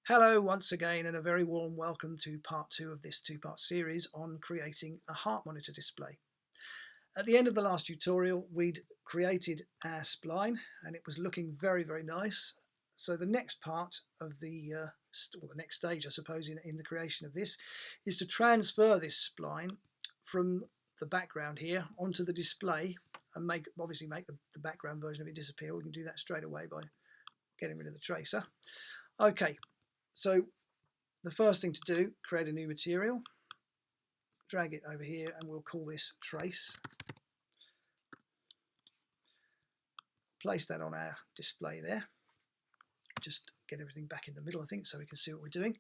Hello once again and a very warm welcome to part 2 of this two-part series on creating a heart monitor display. At the end of the last tutorial we'd created our spline and it was looking very nice. So the next part of the next stage I suppose in the creation of this is to transfer this spline from the background here onto the display and obviously make the background version of it disappear. We can do that straight away by getting rid of the tracer. Okay. So the first thing to do, create a new material, drag it over here and we'll call this trace. Place that on our display there. Just get everything back in the middle I think so we can see what we're doing.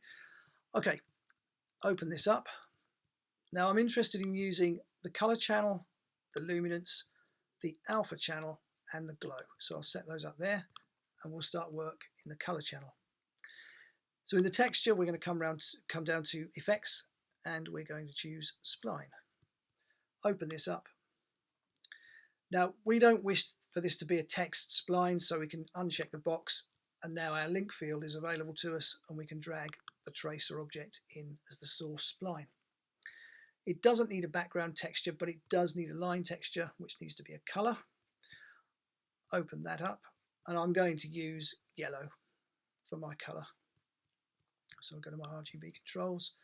Okay, open this up. Now I'm interested in using the color channel, the luminance, the alpha channel and the glow. So I'll set those up there and we'll start work in the color channel. So in the texture, we're going to come down to effects and we're going to choose spline. Open this up. Now we don't wish for this to be a text spline, so we can uncheck the box and now our link field is available to us and we can drag the tracer object in as the source spline. It doesn't need a background texture, but it does need a line texture, which needs to be a color. Open that up and I'm going to use yellow for my color. So I'll go to my RGB controls,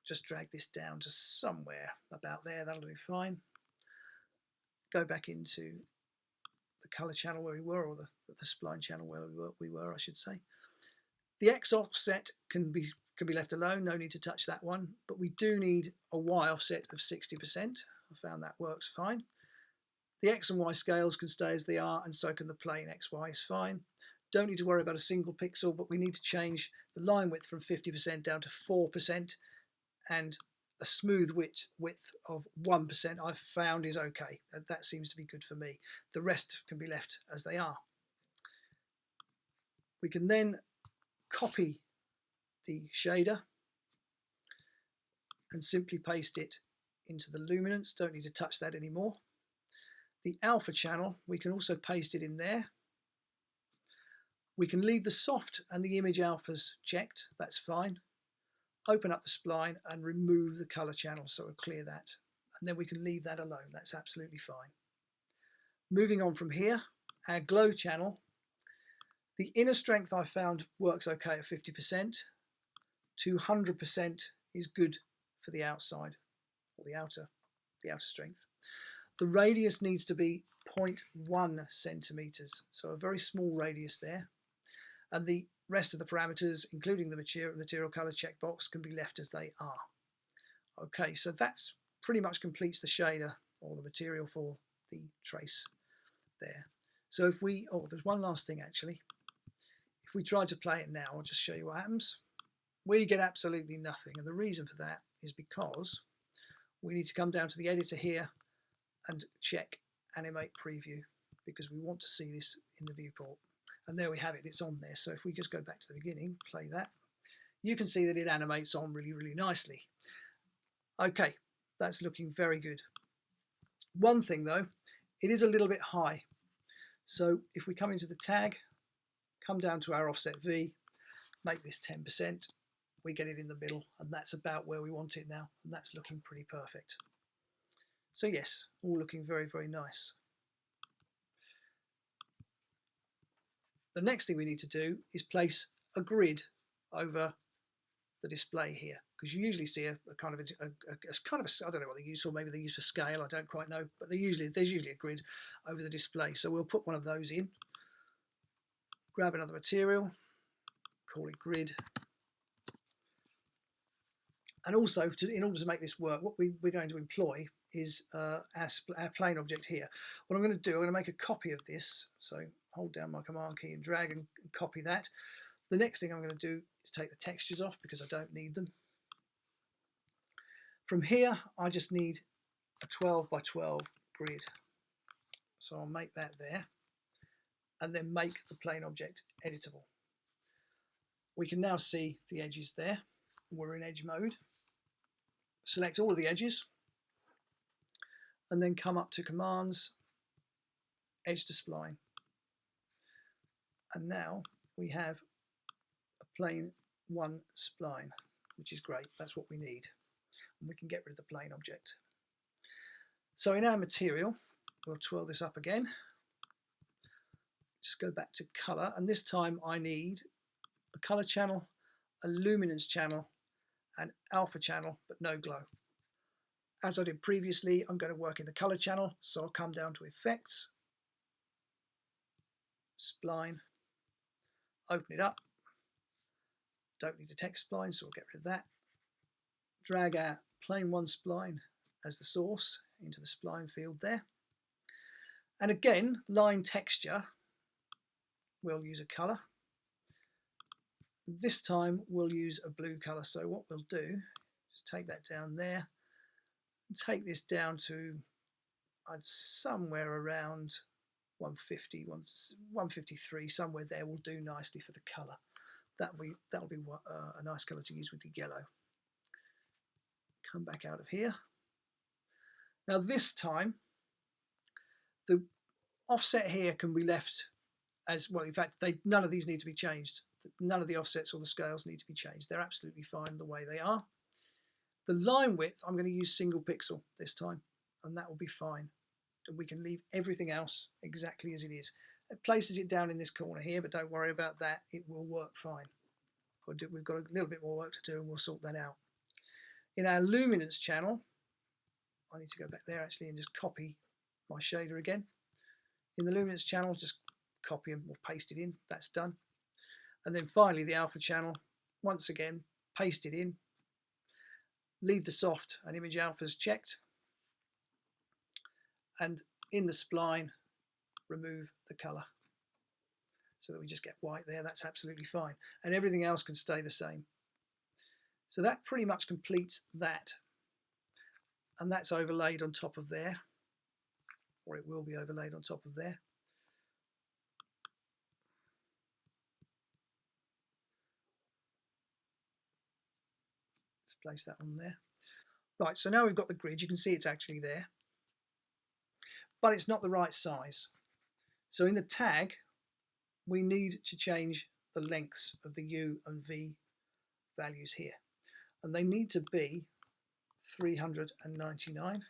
just drag this down to somewhere about there, that'll do fine. Go back into the color channel where we were, or the spline channel where we were, I should say. The X offset can be left alone, no need to touch that one, but we do need a Y offset of 60%. I found that works fine. The X and Y scales can stay as they are, and so can the plane XY is fine. Don't need to worry about a single pixel, but we need to change the line width from 50% down to 4%, and a smooth width of 1% I've found is okay. That seems to be good for me. The rest can be left as they are. We can then copy the shader and simply paste it into the luminance. Don't need to touch that anymore. The alpha channel, we can also paste it in there. We can leave the soft and the image alphas checked, that's fine. Open up the spline and remove the color channel, so we'll clear that. And then we can leave that alone, that's absolutely fine. Moving on from here, our glow channel. The inner strength I found works okay at 50%. 200% is good for the outside, or the outer strength. The radius needs to be 0.1 centimeters, so a very small radius there. And the rest of the parameters, including the material color checkbox, can be left as they are. Okay, so that's pretty much completes the shader or the material for the trace there. So if we, there's one last thing actually. If we try to play it now, I'll just show you what happens. We get absolutely nothing, and the reason for that is because we need to come down to the editor here and check animate preview, because we want to see this in the viewport. And there we have it, it's on there. So if we just go back to the beginning, play that, you can see that it animates on really nicely. Okay, that's looking very good. One thing though, it is a little bit high. So if we come into the tag, come down to our offset V, make this 10%, we get it in the middle, and that's about where we want it now, and that's looking pretty perfect. So yes, all looking very nice. The next thing we need to do is place a grid over the display here, because you usually see a kind of a I don't know what they use for, maybe they use for scale, I don't quite know, but there's usually a grid over the display. So we'll put one of those in, grab another material, call it grid, and also in order to make this work, what we're going to employ is our plane object here. What I'm going to do, I'm going to make a copy of this. So hold down my command key and drag and copy that. The next thing I'm going to do is take the textures off because I don't need them. From here, I just need a 12 by 12 grid. So I'll make that there and then make the plane object editable. We can now see the edges there. We're in edge mode. Select all of the edges and then come up to commands, edge to spline. And now we have a plane one spline, which is great. That's what we need. And we can get rid of the plane object. So in our material, we'll twirl this up again. Just go back to color, and this time I need a color channel, a luminance channel, and alpha channel, but no glow. As I did previously, I'm going to work in the color channel, so I'll come down to effects, spline, open it up. Don't need a text spline, so we'll get rid of that. Drag our plane 1 spline as the source into the spline field there. And again, line texture, we'll use a color. This time we'll use a blue color. So what we'll do is take that down there and take this down to somewhere around 150, 153, somewhere there will do nicely for the color. That'll be a nice color to use with the yellow. Come back out of here. Now this time, the offset here can be left as well. In fact, none of these need to be changed. None of the offsets or the scales need to be changed. They're absolutely fine the way they are. The line width, I'm going to use single pixel this time, and that will be fine. And we can leave everything else exactly as it is. It places it down in this corner here, but don't worry about that. It will work fine. We've got a little bit more work to do, and we'll sort that out. In our luminance channel, I need to go back there actually and just copy my shader again. In the luminance channel, just copy and we'll paste it in. That's done. And then finally the alpha channel, once again, paste it in. Leave the soft and image alphas checked. And in the spline, remove the color so that we just get white there. That's absolutely fine. And everything else can stay the same. So that pretty much completes that. And that's overlaid on top of there, or it will be overlaid on top of there. Let's place that on there. Right, so now we've got the grid. You can see it's actually there, but it's not the right size. So in the tag, we need to change the lengths of the U and V values here. And they need to be 399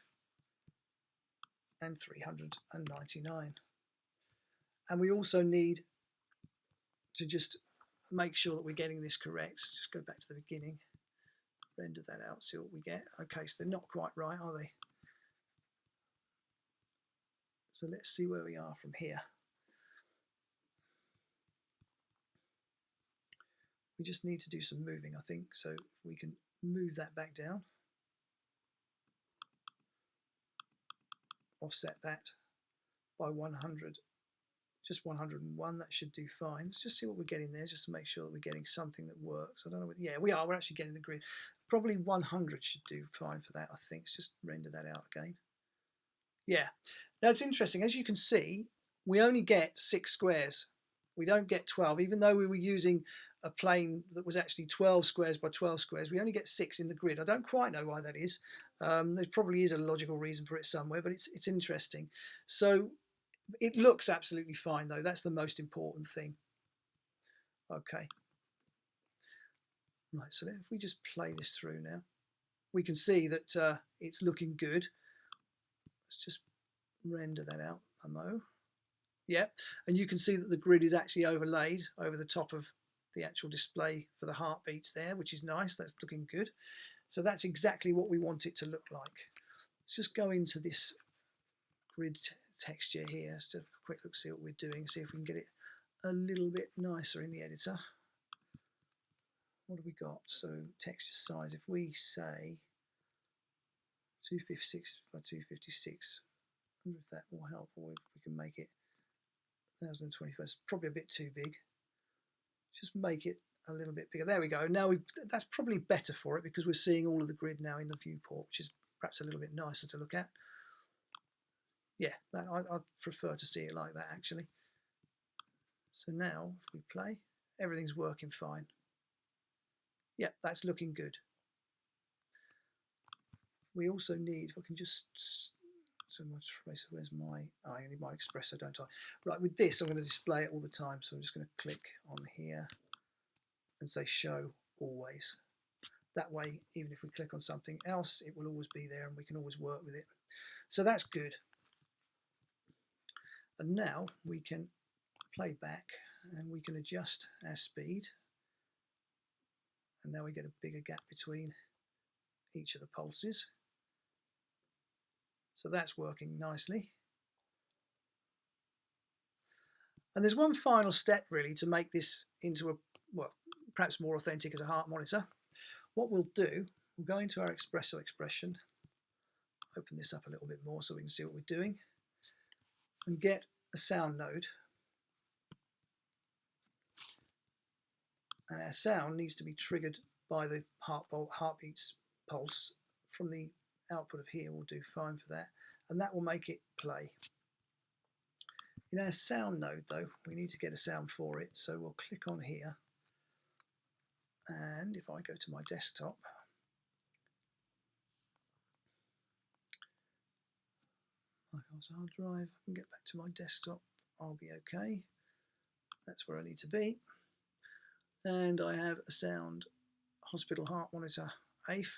and 399. And we also need to just make sure that we're getting this correct. Just go back to the beginning, render that out, see what we get. Okay, so they're not quite right, are they? So let's see where we are from here. We just need to do some moving, I think. So we can move that back down. Offset that by 100, just 101. That should do fine. Let's just see what we're getting there, just to make sure that we're getting something that works. I don't know. Yeah, we are. We're actually getting the grid. Probably 100 should do fine for that, I think. Let's just render that out again. Yeah. Now it's interesting. As you can see, we only get 6 squares. We don't get 12, even though we were using a plane that was actually 12 squares by 12 squares. We only get 6 in the grid. I don't quite know why that is. There probably is a logical reason for it somewhere, but it's interesting. So it looks absolutely fine, though. That's the most important thing. Okay. Right, so if we just play this through now, we can see that it's looking good. Let's just render that out a mo. Yep, and you can see that the grid is actually overlaid over the top of the actual display for the heartbeats there, which is nice. That's looking good. So that's exactly what we want it to look like. Let's just go into this grid texture here. Let's have a quick look, see what we're doing, see if we can get it a little bit nicer in the editor. What have we got? So texture size, if we say 256 by 256, I wonder if that will help, or if we can make it 1024. It's probably a bit too big. Just make it a little bit bigger. There we go. Now that's probably better for it because we're seeing all of the grid now in the viewport, which is perhaps a little bit nicer to look at. Yeah, I prefer to see it like that actually. So now if we play, everything's working fine. Yeah, that's looking good. We also need, if I can just, so my tracer, where's my, I need my Expresso, don't I? Right, with this I'm going to display it all the time, so I'm just going to click on here and say show always. That way, even if we click on something else, it will always be there and we can always work with it. So that's good. And now we can play back and we can adjust our speed. And now we get a bigger gap between each of the pulses. So that's working nicely. And there's one final step really to make this into a, well, perhaps more authentic as a heart monitor. What we'll do, we'll go into our Expresso expression, open this up a little bit more so we can see what we're doing, and get a sound node. And our sound needs to be triggered by the heartbeats pulse from the output of here. We'll do fine for that, and that will make it play. In our sound node though, we need to get a sound for it, so we'll click on here, and if I go to my desktop, hard drive, and get back to my desktop, I'll be okay. That's where I need to be. And I have a sound hospital heart monitor AF.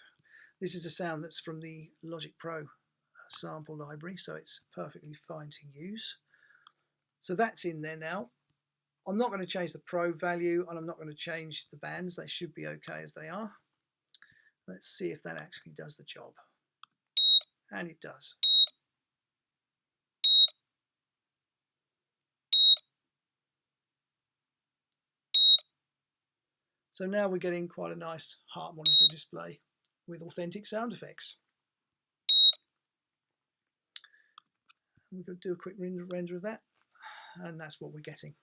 This is a sound that's from the Logic Pro sample library, so it's perfectly fine to use. So that's in there now. I'm not going to change the Pro value and I'm not going to change the bands. They should be okay as they are. Let's see if that actually does the job. And it does. So now we're getting quite a nice heart monitor display with authentic sound effects. We could do a quick render of that, and that's what we're getting.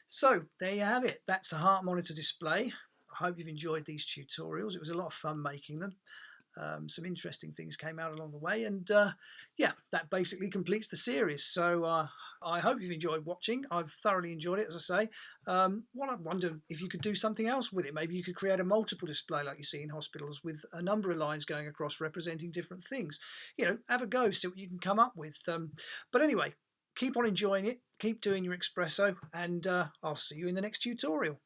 So there you have it. That's a heart monitor display. I hope you've enjoyed these tutorials. It was a lot of fun making them. Some interesting things came out along the way, and yeah, that basically completes the series. So I hope you've enjoyed watching. I've thoroughly enjoyed it, as I say. What I wonder if you could do something else with it. Maybe you could create a multiple display like you see in hospitals with a number of lines going across representing different things. You know, have a go, see what you can come up with. But anyway, keep on enjoying it, keep doing your Expresso, and I'll see you in the next tutorial.